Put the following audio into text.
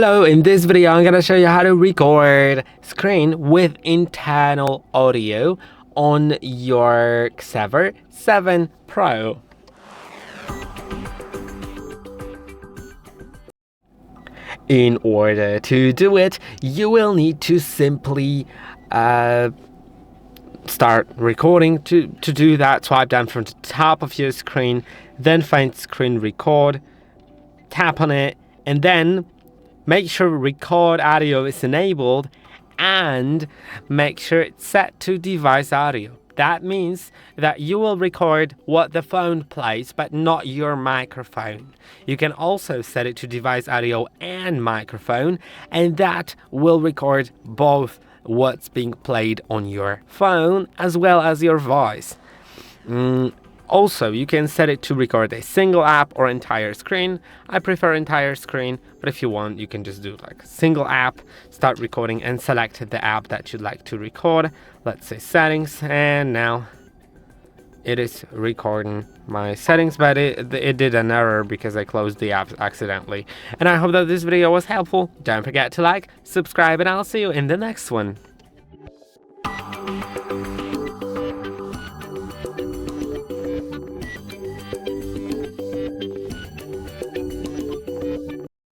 Hello, in this video I'm gonna show you how to record screen with internal audio on your Xever 7 Pro. In order to do it, you will need to simply start recording. To do that, swipe down from the top of your screen, then find screen record, tap on it, and then make sure record audio is enabled and make sure it's set to device audio. That means that you will record what the phone plays, but not your microphone. You can also set it to device audio and microphone, and that will record both what's being played on your phone as well as your voice. Also, you can set it to record a single app or entire screen. I prefer entire screen, but if you want, you can just do like a single app, start recording and select the app that you'd like to record. Let's say settings, and now it is recording my settings, but it did an error because I closed the app accidentally. And I hope that this video was helpful. Don't forget to like, subscribe, and I'll see you in the next one.